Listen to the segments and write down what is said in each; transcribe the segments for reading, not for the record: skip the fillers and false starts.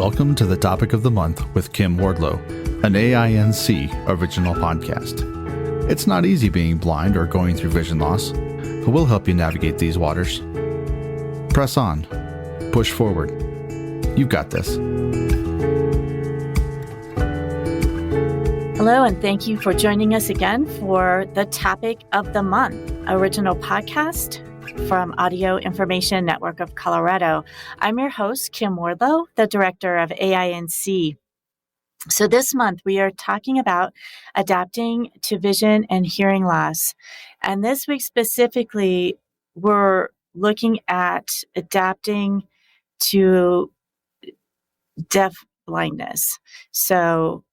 Welcome to the Topic of the Month with Kim Wardlow, an AINC original podcast. It's not easy being blind or going through vision loss, but we'll help you navigate these waters. Press on. Push forward. You've got this. Hello, and thank you for joining us again for the Topic of the Month, original podcast from Audio Information Network of Colorado. I'm your host, Kim Wardlow, the director of AINC. So this month we are talking about adapting to vision and hearing loss. And this week specifically, we're looking at adapting to deafblindness. So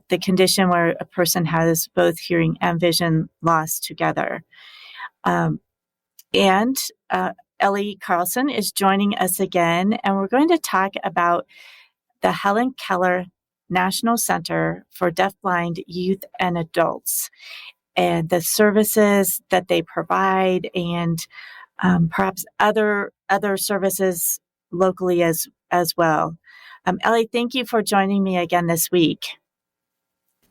the condition where a person has both hearing and vision loss together. And Ellie Carlson is joining us again, and we're going to talk about the Helen Keller National Center for Deafblind Youth and Adults and the services that they provide, and perhaps other services locally as well. Ellie, thank you for joining me again this week.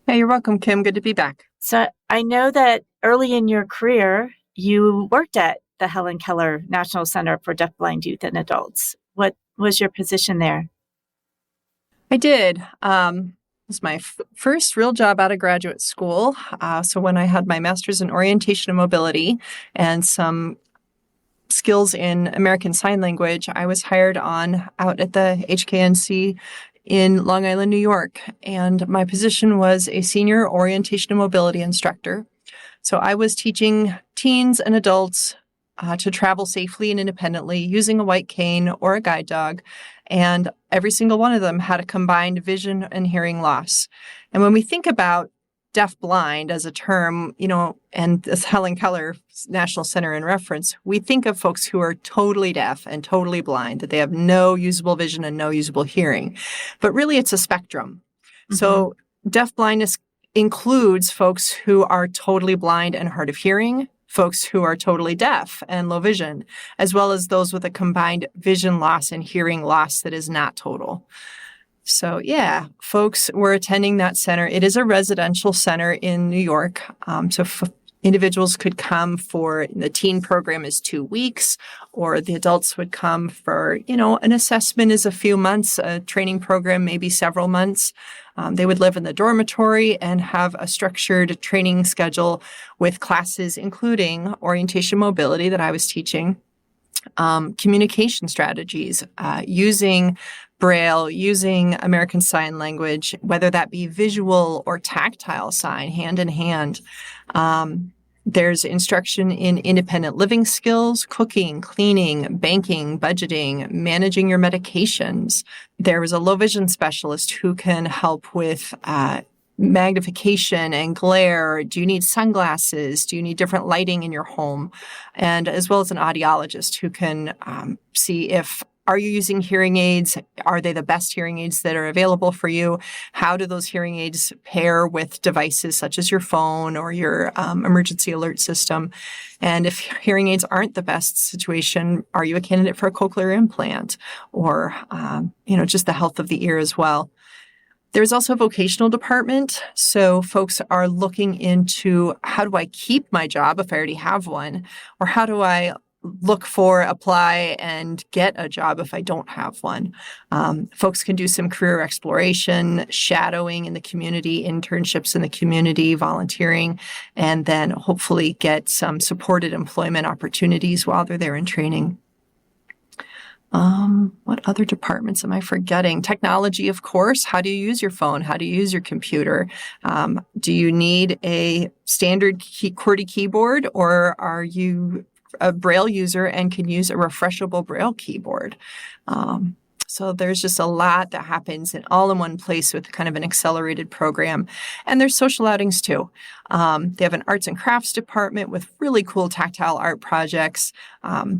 Hey, you're welcome, Kim. Good to be back. So I know that early in your career, you worked at the Helen Keller National Center for Deafblind Youth and Adults. What was your position there? I did. It was my first real job out of graduate school. So when I had my master's in orientation and mobility and some skills in American Sign Language, I was hired on out at the HKNC in Long Island, New York. And my position was a senior orientation and mobility instructor. So I was teaching teens and adults to travel safely and independently using a white cane or a guide dog. And every single one of them had a combined vision and hearing loss. And when we think about deafblind as a term, and this Helen Keller National Center in reference, we think of folks who are totally deaf and totally blind, that they have no usable vision and no usable hearing. But really, it's a spectrum. Mm-hmm. So deafblindness includes folks who are totally blind and hard of hearing, folks who are totally deaf and low vision, as well as those with a combined vision loss and hearing loss that is not total. So yeah, folks were attending that center. It is a residential center in New York. Individuals could come for, the teen program is 2 weeks, or the adults would come for, an assessment is a few months, a training program maybe several months. They would live in the dormitory and have a structured training schedule with classes, including orientation mobility that I was teaching, communication strategies, using Braille, using American Sign Language, whether that be visual or tactile sign, hand in hand. There's instruction in independent living skills, cooking, cleaning, banking, budgeting, managing your medications. There was a low vision specialist who can help with magnification and glare. Do you need sunglasses? Do you need different lighting in your home? And as well as an audiologist who can see if are you using hearing aids? Are they the best hearing aids that are available for you? How do those hearing aids pair with devices such as your phone or your emergency alert system? And if hearing aids aren't the best situation, are you a candidate for a cochlear implant or, just the health of the ear as well? There's also a vocational department. So folks are looking into how do I keep my job if I already have one, or how do I look for, apply, and get a job if I don't have one. Folks can do some career exploration, shadowing in the community, internships in the community, volunteering, and then hopefully get some supported employment opportunities while they're there in training. What other departments am I forgetting? Technology, of course. How do you use your phone? How do you use your computer? Do you need a standard QWERTY keyboard, or are you a Braille user and can use a refreshable Braille keyboard? So there's just a lot that happens all in one place with kind of an accelerated program. And there's social outings too. They have an arts and crafts department with really cool tactile art projects.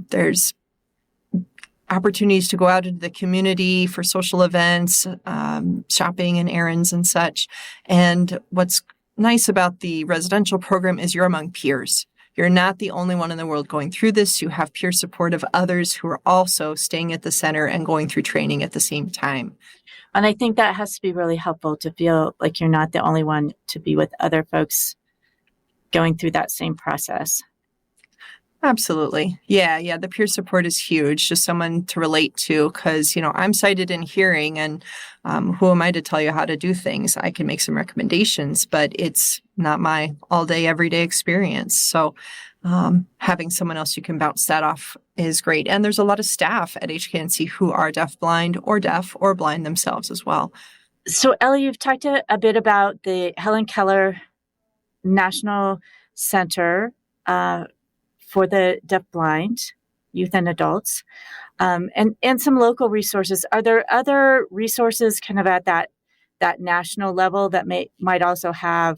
There's opportunities to go out into the community for social events, shopping and errands and such. And what's nice about the residential program is you're among peers. you're not the only one in the world going through this. You have peer support of others who are also staying at the center and going through training at the same time. And I think that has to be really helpful to feel like you're not the only one, to be with other folks going through that same process. Absolutely. Yeah. The peer support is huge. Just someone to relate to, because, I'm sighted in hearing, and who am I to tell you how to do things? I can make some recommendations, but it's not my all day, everyday experience. So having someone else you can bounce that off is great. And there's a lot of staff at HKNC who are deafblind or deaf or blind themselves as well. So Ellie, you've talked a bit about the Helen Keller National Center for the deafblind, youth and adults, and some local resources. Are there other resources kind of at that national level that might also have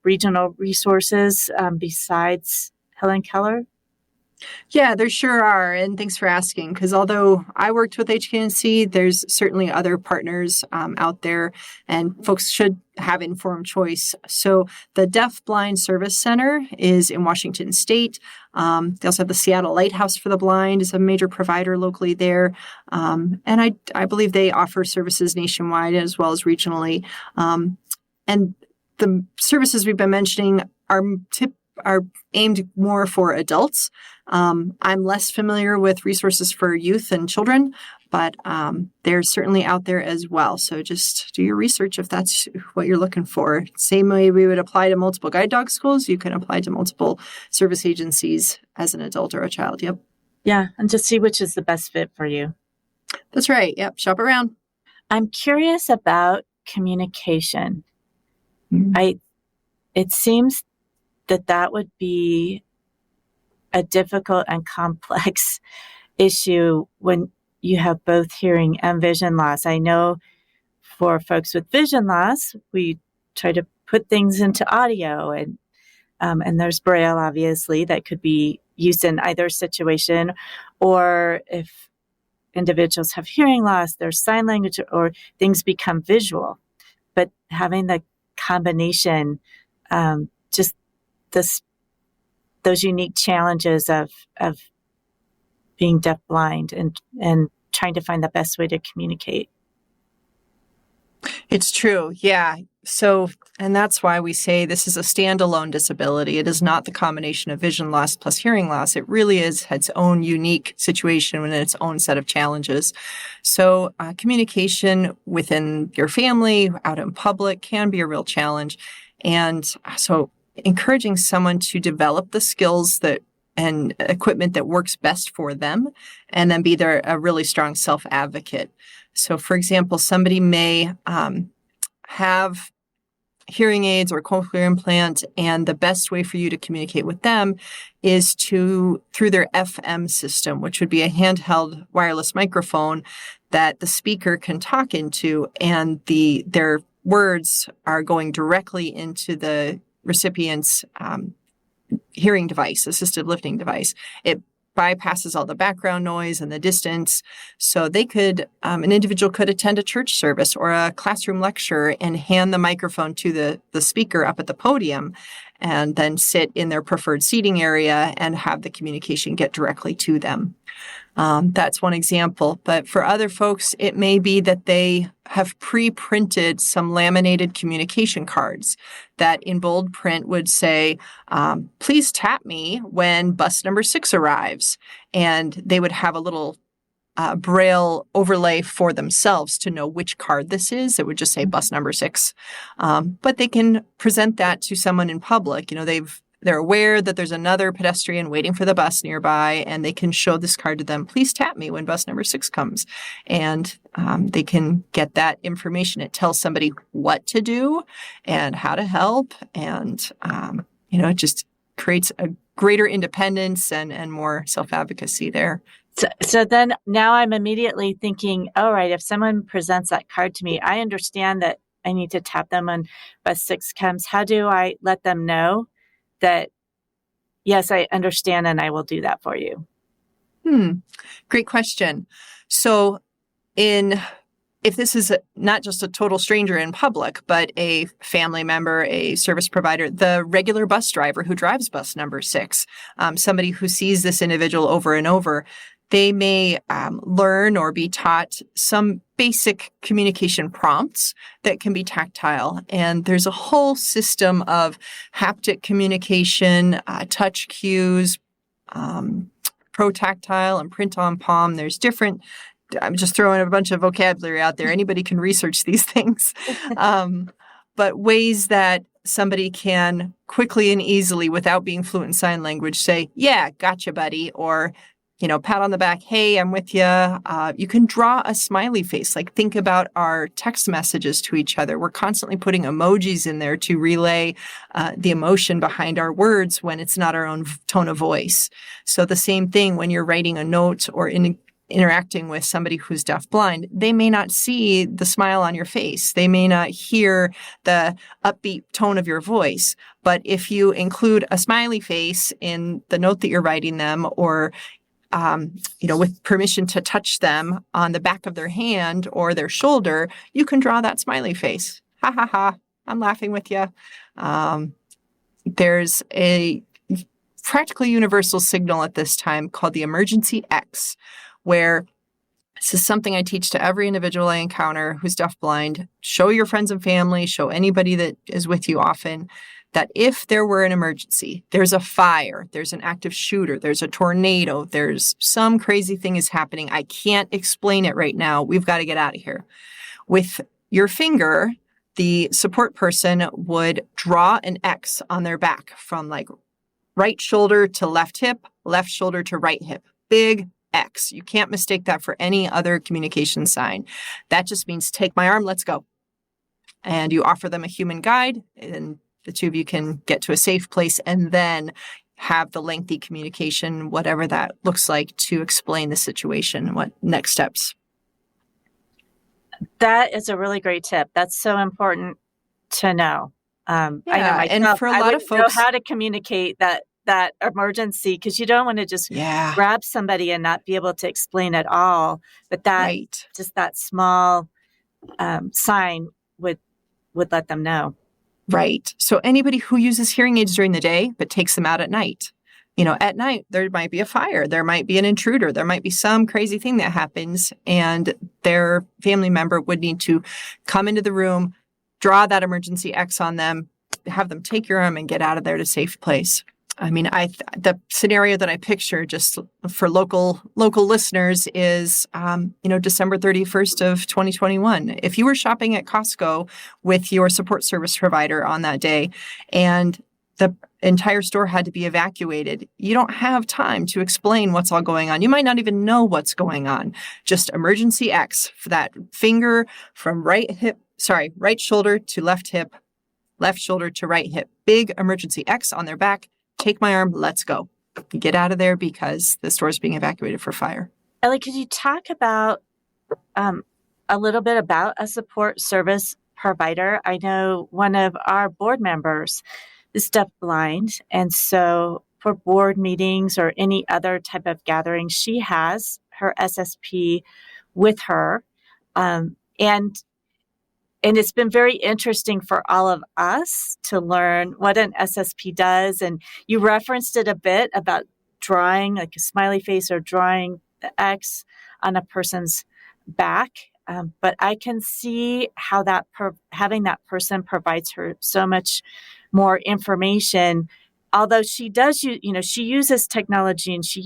regional resources besides Helen Keller? Yeah, there sure are. And thanks for asking, because although I worked with HKNC, there's certainly other partners out there, and folks should have informed choice. So the Deafblind Service Center is in Washington State. They also have the Seattle Lighthouse for the Blind is a major provider locally there. And I believe they offer services nationwide as well as regionally. And the services we've been mentioning are aimed more for adults. I'm less familiar with resources for youth and children, but they're certainly out there as well. So just do your research if that's what you're looking for. Same way we would apply to multiple guide dog schools, you can apply to multiple service agencies as an adult or a child. Yep. Yeah, and just see which is the best fit for you. That's right. Yep. Shop around. I'm curious about communication. Mm-hmm. It seems that would be a difficult and complex issue when you have both hearing and vision loss. I know for folks with vision loss, we try to put things into audio, and there's Braille, obviously, that could be used in either situation, or if individuals have hearing loss, there's sign language, or things become visual. But having the combination, just those unique challenges of being deafblind and trying to find the best way to communicate. It's true. Yeah. So, and that's why we say this is a standalone disability. It is not the combination of vision loss plus hearing loss. It really is its own unique situation and its own set of challenges. So communication within your family, out in public, can be a real challenge. And so encouraging someone to develop the skills and equipment that works best for them, and then be a really strong self-advocate. So, for example, somebody may have hearing aids or cochlear implant, and the best way for you to communicate with them is through their FM system, which would be a handheld wireless microphone that the speaker can talk into, and their words are going directly into the recipient's hearing device, assisted lifting device. It bypasses all the background noise and the distance. So they could, an individual could attend a church service or a classroom lecture and hand the microphone to the speaker up at the podium, and then sit in their preferred seating area and have the communication get directly to them. That's one example. But for other folks, it may be that they have pre-printed some laminated communication cards that in bold print would say, please tap me when bus number 6 arrives. And they would have a little Braille overlay for themselves to know which card this is. It would just say bus number 6. But they can present that to someone in public. They're aware that there's another pedestrian waiting for the bus nearby, and they can show this card to them. Please tap me when bus number 6 comes. And they can get that information. It tells somebody what to do and how to help. And, it just creates a greater independence and more self-advocacy there. So then now I'm immediately thinking, all right, if someone presents that card to me, I understand that I need to tap them when bus 6 comes. How do I let them know that, yes, I understand and I will do that for you? Great question. So in if this is not just a total stranger in public, but a family member, a service provider, the regular bus driver who drives bus number 6, somebody who sees this individual over and over, they may learn or be taught some basic communication prompts that can be tactile. And there's a whole system of haptic communication, touch cues, pro-tactile and print on palm. There's different, I'm just throwing a bunch of vocabulary out there. Anybody can research these things. But ways that somebody can quickly and easily, without being fluent in sign language, say, yeah, gotcha, buddy, or pat on the back, hey, I'm with you. You can draw a smiley face. Like, think about our text messages to each other. We're constantly putting emojis in there to relay the emotion behind our words when it's not our own tone of voice. So the same thing when you're writing a note or interacting with somebody who's deafblind, they may not see the smile on your face. They may not hear the upbeat tone of your voice. But if you include a smiley face in the note that you're writing them, or with permission to touch them on the back of their hand or their shoulder, you can draw that smiley face. Ha ha ha, I'm laughing with you. There's a practically universal signal at this time called the emergency X, where this is something I teach to every individual I encounter who's deafblind. Show your friends and family, show anybody that is with you often, that if there were an emergency, there's a fire, there's an active shooter, there's a tornado, there's some crazy thing is happening. I can't explain it right now. We've got to get out of here. With your finger, the support person would draw an X on their back from like right shoulder to left hip, left shoulder to right hip. Big X. You can't mistake that for any other communication sign. That just means take my arm, let's go. And you offer them a human guide, and the two of you can get to a safe place and then have the lengthy communication, whatever that looks like, to explain the situation, what next steps. That is a really great tip. That's so important to know. I know myself, and for a lot of folks, know how to communicate that emergency, because you don't want to just grab somebody and not be able to explain at all. But that just that small sign would let them know. Right. So anybody who uses hearing aids during the day but takes them out at night, at night, there might be a fire, there might be an intruder, there might be some crazy thing that happens, and their family member would need to come into the room, draw that emergency X on them, have them take your arm and get out of there to a safe place. I mean, the scenario that I picture just for local listeners is, December 31st of 2021. If you were shopping at Costco with your support service provider on that day and the entire store had to be evacuated, you don't have time to explain what's all going on. You might not even know what's going on. Just emergency X for that finger from right shoulder to left hip, left shoulder to right hip. Big emergency X on their back. Take my arm, let's go. Get out of there because the store is being evacuated for fire. Ellie, could you talk about a little bit about a support service provider? I know one of our board members is deafblind, and so for board meetings or any other type of gathering, she has her SSP with her. And it's been very interesting for all of us to learn what an SSP does. And you referenced it a bit about drawing like a smiley face or drawing the X on a person's back. But I can see how that having that person provides her so much more information. Although she does, she uses technology and she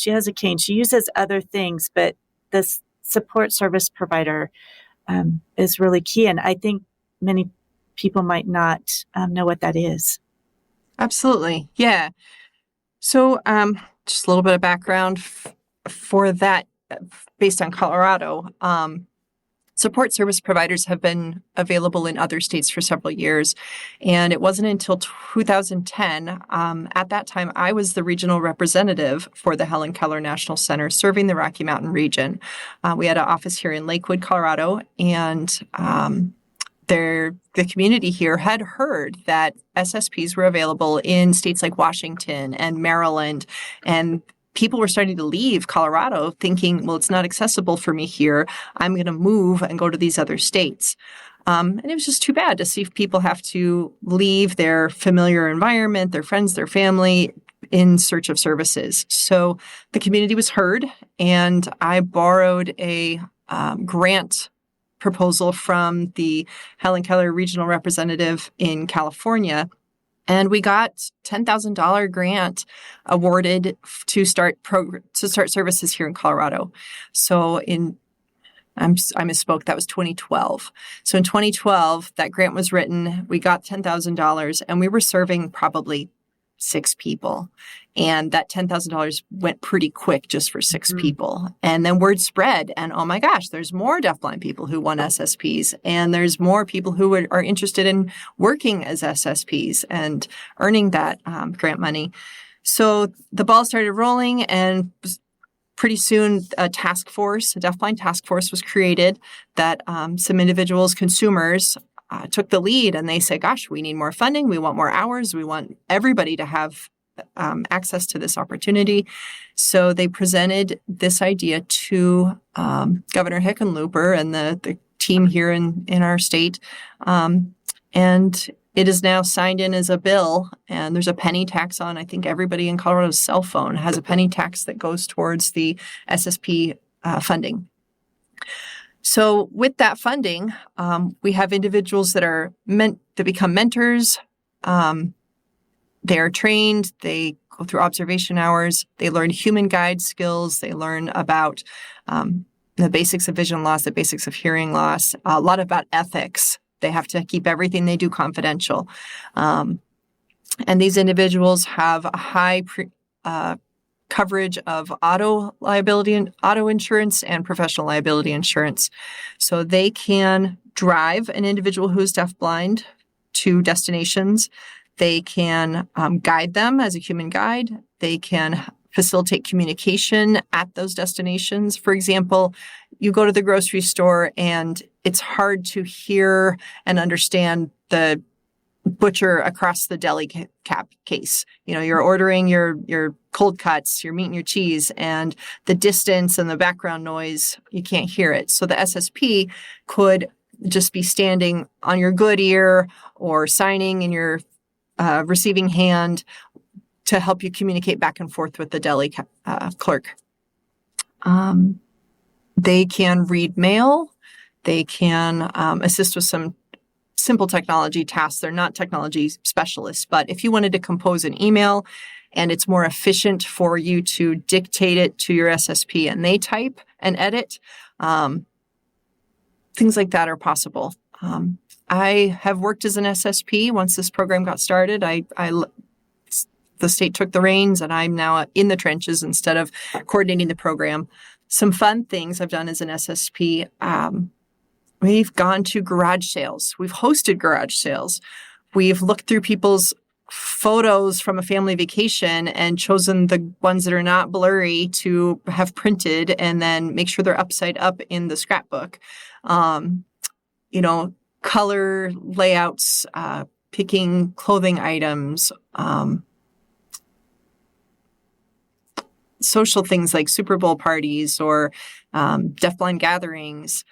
has a cane, she uses other things, but this support service provider is really key. And I think many people might not know what that is. Absolutely. Yeah. So just a little bit of background for that based on Colorado. Support service providers have been available in other states for several years. And it wasn't until 2010, at that time, I was the regional representative for the Helen Keller National Center serving the Rocky Mountain region. We had an office here in Lakewood, Colorado, and the community here had heard that SSPs were available in states like Washington and Maryland, and people were starting to leave Colorado thinking, well, it's not accessible for me here. I'm going to move and go to these other states. And it was just too bad to see people have to leave their familiar environment, their friends, their family in search of services. So the community was heard, and I borrowed a grant proposal from the Helen Keller regional representative in California. And we got $10,000 grant awarded to start services here in Colorado. So I misspoke. That was 2012. So in 2012, that grant was written. We got $10,000, and we were serving probably 6 people. And that $10,000 went pretty quick just for 6 people. And then word spread. And oh my gosh, there's more deafblind people who want SSPs. And there's more people who are interested in working as SSPs and earning that grant money. So the ball started rolling, and pretty soon a deafblind task force was created that some individuals, consumers, took the lead, and they said, gosh, we need more funding. We want more hours. We want everybody to have access to this opportunity. So they presented this idea to Governor Hickenlooper and the team here in our state. And it is now signed in as a bill, and there's a penny tax on, I think everybody in Colorado's cell phone has a penny tax that goes towards the SSP funding. So with that funding, we have individuals that are meant to become mentors. They are trained. They go through observation hours. They learn human guide skills. They learn about the basics of vision loss, the basics of hearing loss, a lot about ethics. They have to keep everything they do confidential. And these individuals have a high coverage of auto liability and auto insurance and professional liability insurance. So they can drive an individual who is deafblind to destinations. They can guide them as a human guide. They can facilitate communication at those destinations. For example, you go to the grocery store and it's hard to hear and understand the butcher across the deli cap case. You're ordering your cold cuts, your meat and your cheese, and the distance and the background noise, you can't hear it. So the SSP could just be standing on your good ear or signing in your receiving hand to help you communicate back and forth with the deli clerk. They can read mail. They can assist with some simple technology tasks. They're not technology specialists, but if you wanted to compose an email and it's more efficient for you to dictate it to your SSP and they type and edit, things like that are possible. I have worked as an SSP. Once this program got started, the state took the reins, and I'm now in the trenches instead of coordinating the program. Some fun things I've done as an SSP. We've gone to garage sales. We've hosted garage sales. We've looked through people's photos from a family vacation and chosen the ones that are not blurry to have printed and then make sure they're upside up in the scrapbook. Color layouts, picking clothing items, social things like Super Bowl parties or deafblind gatherings,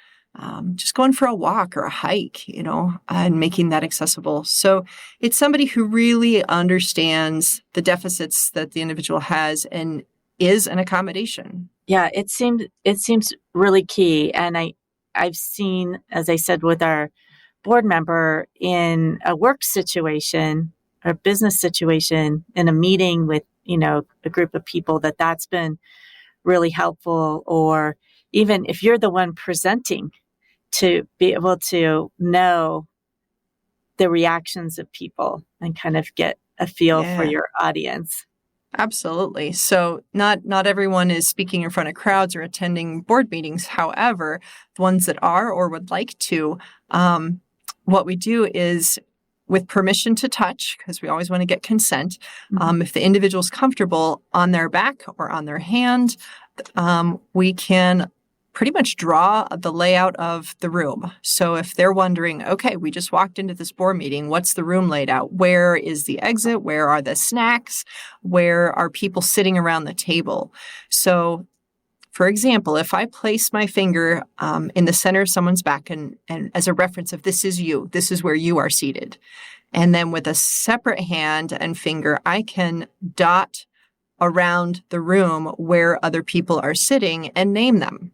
just going for a walk or a hike, and making that accessible. So it's somebody who really understands the deficits that the individual has and is an accommodation. Yeah, it seems really key. And I've seen, as I said, with our board member in a work situation or business situation in a meeting with, a group of people, that's been really helpful. Or even if you're the one presenting, to be able to know the reactions of people and kind of get a feel for your audience. Absolutely. So not everyone is speaking in front of crowds or attending board meetings. However, the ones that are or would like to, what we do is with permission to touch, because we always want to get consent, if the individual's comfortable on their back or on their hand, we can pretty much draw the layout of the room. So if they're wondering, okay, we just walked into this board meeting, what's the room laid out? Where is the exit? Where are the snacks? Where are people sitting around the table? So for example, if I place my finger in the center of someone's back and as a reference of this is you, this is where you are seated. And then with a separate hand and finger, I can dot around the room where other people are sitting and name them.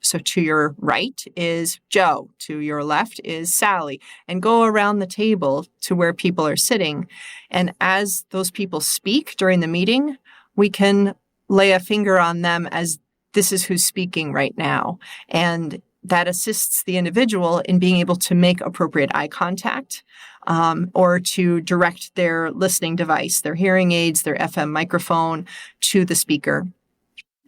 So to your right is Joe, to your left is Sally, and go around the table to where people are sitting. And as those people speak during the meeting, we can lay a finger on them as this is who's speaking right now. And that assists the individual in being able to make appropriate eye contact or to direct their listening device, their hearing aids, their FM microphone to the speaker.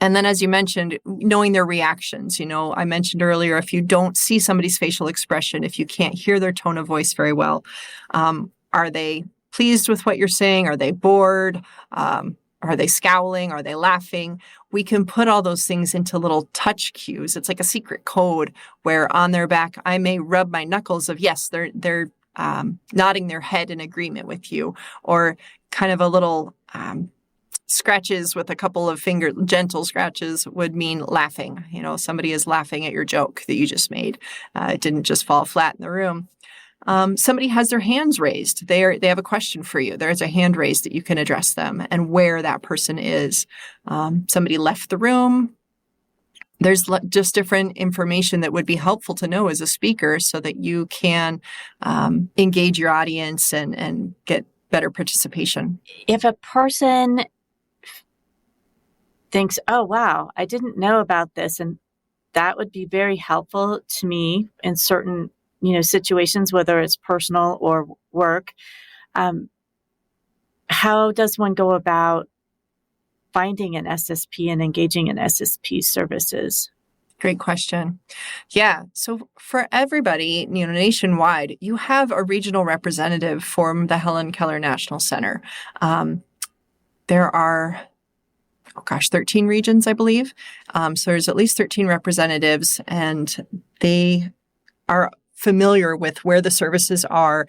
And then, as you mentioned, knowing their reactions. I mentioned earlier, if you don't see somebody's facial expression, if you can't hear their tone of voice very well, are they pleased with what you're saying? Are they bored? Are they scowling? Are they laughing? We can put all those things into little touch cues. It's like a secret code where on their back, I may rub my knuckles of, yes, they're nodding their head in agreement with you, or kind of a little scratches with a couple of gentle scratches would mean laughing. Somebody is laughing at your joke that you just made. It didn't just fall flat in the room. Somebody has their hands raised. They have a question for you. There's a hand raised that you can address them and where that person is. Somebody left the room. There's just different information that would be helpful to know as a speaker so that you can engage your audience and get better participation. If a person thinks, oh, wow, I didn't know about this, and that would be very helpful to me in certain situations, whether it's personal or work. How does one go about finding an SSP and engaging in SSP services? Great question. Yeah. So for everybody, nationwide, you have a regional representative from the Helen Keller National Center. There are 13 regions, I believe. So there's at least 13 representatives, and they are familiar with where the services are.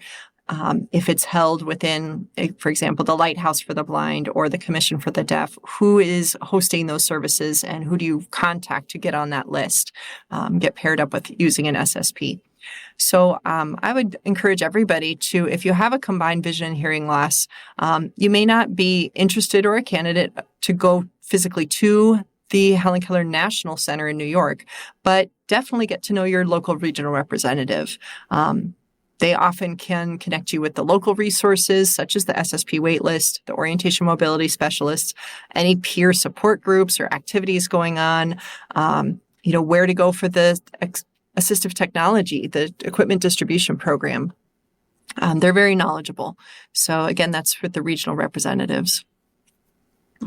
If it's held within, for example, the Lighthouse for the Blind or the Commission for the Deaf, who is hosting those services and who do you contact to get on that list, get paired up with using an SSP. So I would encourage everybody to, if you have a combined vision and hearing loss, you may not be interested or a candidate to go physically to the Helen Keller National Center in New York, but definitely get to know your local regional representative. They often can connect you with the local resources, such as the SSP waitlist, the orientation mobility specialists, any peer support groups or activities going on, where to go for the assistive technology, the equipment distribution program. They're very knowledgeable. So again, that's for the regional representatives.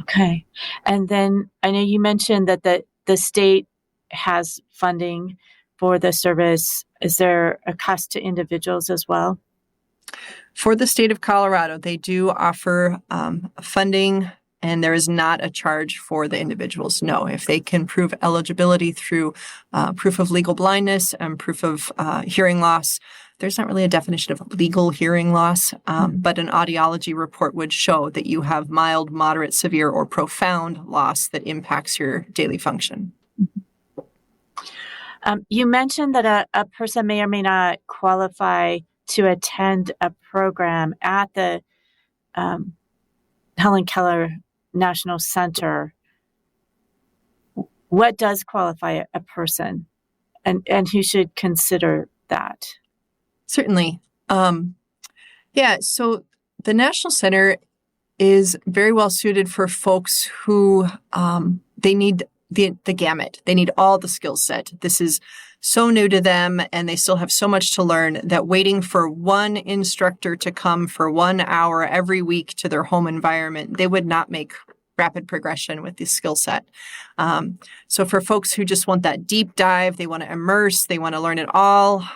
Okay. And then I know you mentioned that the state has funding for the service. Is there a cost to individuals as well? For the state of Colorado, they do offer funding, and there is not a charge for the individuals. No, if they can prove eligibility through proof of legal blindness and proof of hearing loss, there's not really a definition of legal hearing loss, but an audiology report would show that you have mild, moderate, severe, or profound loss that impacts your daily function. You mentioned that a person may or may not qualify to attend a program at the Helen Keller National Center. What does qualify a person, and who should consider that? Certainly. So the National Center is very well suited for folks who they need the gamut. They need all the skill set. This is so new to them, and they still have so much to learn that waiting for one instructor to come for 1 hour every week to their home environment, they would not make rapid progression with this skill set. So for folks who just want that deep dive, they want to immerse, they want to learn it all,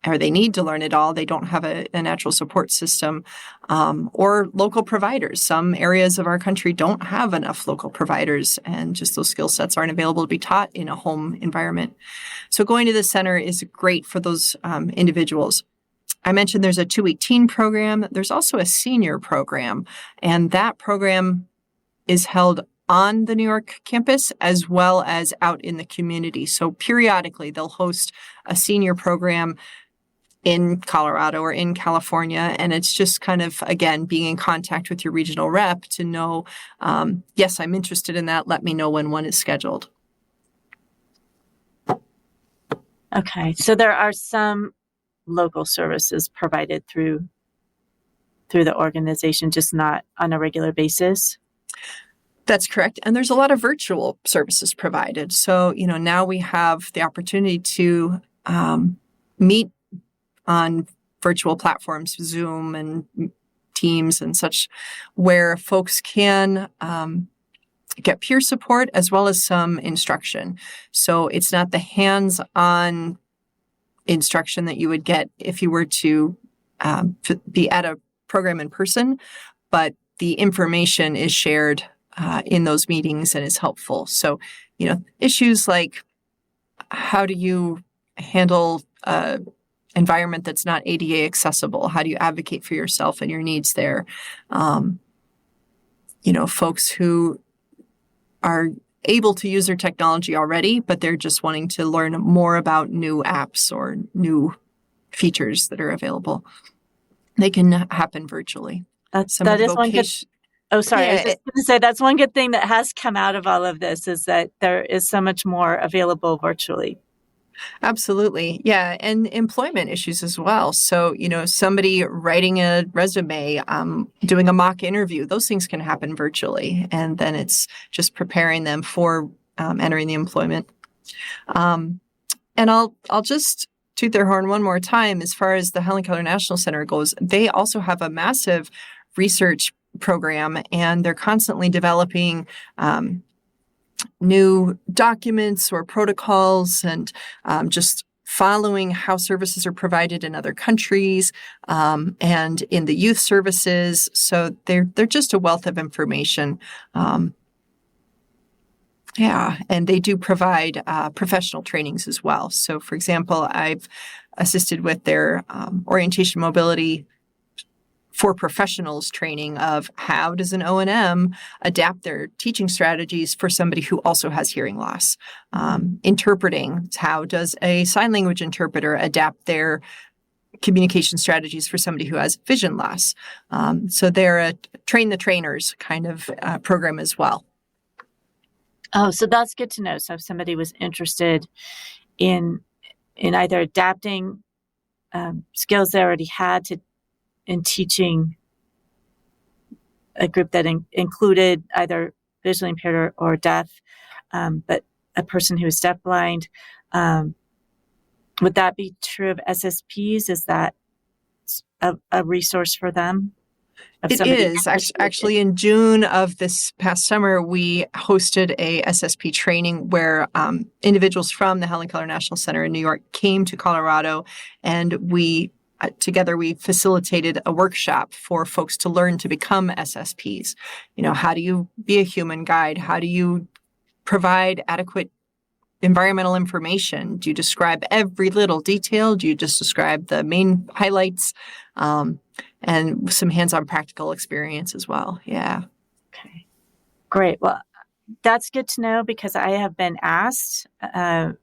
or they need to learn it all. They don't have a natural support system, or local providers. Some areas of our country don't have enough local providers, and just those skill sets aren't available to be taught in a home environment. So going to the center is great for those individuals. I mentioned there's a 2-week teen program. There's also a senior program, and that program is held on the New York campus as well as out in the community. So periodically they'll host a senior program in Colorado or in California. And it's just kind of, again, being in contact with your regional rep to know, yes, I'm interested in that. Let me know when one is scheduled. Okay. So there are some local services provided through the organization, just not on a regular basis. That's correct. And there's a lot of virtual services provided. So, now we have the opportunity to meet on virtual platforms, Zoom and Teams and such, where folks can get peer support as well as some instruction. So it's not the hands-on instruction that you would get if you were to be at a program in person, but the information is shared in those meetings and is helpful. So, issues like how do you handle environment that's not ADA accessible? How do you advocate for yourself and your needs there? Folks who are able to use their technology already, but they're just wanting to learn more about new apps or new features that are available. They can happen virtually. That is one good. Oh, sorry. I was just going to say that's one good thing that has come out of all of this is that there is so much more available virtually. Absolutely. Yeah. And employment issues as well. So, somebody writing a resume, doing a mock interview, those things can happen virtually. And then it's just preparing them for entering the employment. And I'll just toot their horn one more time. As far as the Helen Keller National Center goes, they also have a massive research program, and they're constantly developing new documents or protocols and just following how services are provided in other countries and in the youth services. So they're just a wealth of information. And they do provide professional trainings as well. So, for example, I've assisted with their orientation mobility for professionals training of how does an O&M adapt their teaching strategies for somebody who also has hearing loss. Interpreting, how does a sign language interpreter adapt their communication strategies for somebody who has vision loss. So they're a train the trainers kind of program as well. Oh, so that's good to know. So if somebody was interested in either adapting skills they already had in teaching a group that included either visually impaired or deaf, but a person who is deafblind, would that be true of SSPs? Is that a resource for them? It is. Actually, in June of this past summer, we hosted a SSP training where individuals from the Helen Keller National Center in New York came to Colorado, and we facilitated a workshop for folks to learn to become SSPs. How do you be a human guide? How do you provide adequate environmental information? Do you describe every little detail? Do you just describe the main highlights? And some hands-on practical experience as well. Yeah. Okay. Great. Well, that's good to know because I have been asked by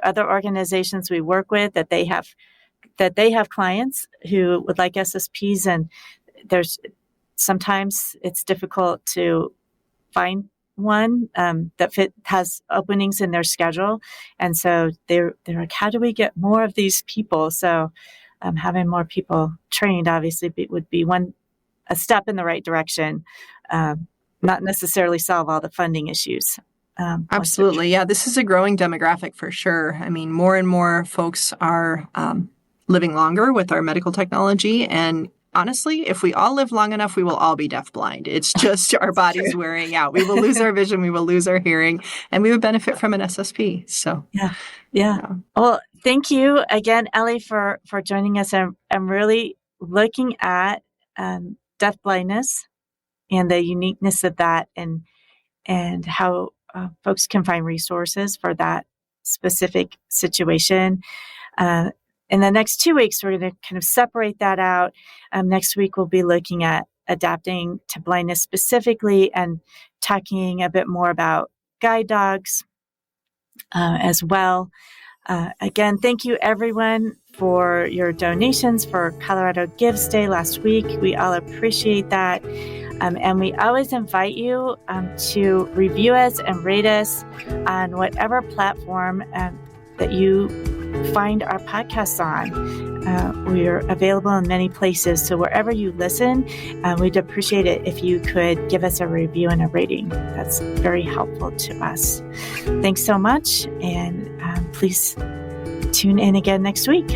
other organizations we work with that they have clients who would like SSPs, and sometimes it's difficult to find one that has openings in their schedule, and so they're like, how do we get more of these people? So having more people trained obviously would be a step in the right direction, not necessarily solve all the funding issues. Absolutely. Yeah, this is a growing demographic for sure. I mean, more and more folks are living longer with our medical technology. And honestly, if we all live long enough, we will all be deafblind. It's just our bodies wearing out. We will lose our vision, we will lose our hearing, and we would benefit from an SSP. So yeah. Well, Thank you again, Ellie, for joining us. I'm really looking at deafblindness and the uniqueness of that, and how folks can find resources for that specific situation. In the next 2 weeks, we're going to kind of separate that out. Next week, we'll be looking at adapting to blindness specifically and talking a bit more about guide dogs as well. Again, thank you everyone for your donations for Colorado Gives Day last week. We all appreciate that. And we always invite you to review us and rate us on whatever platform that you find our podcasts on. We are available in many places. So wherever you listen, we'd appreciate it if you could give us a review and a rating. That's very helpful to us. Thanks so much. And please tune in again next week.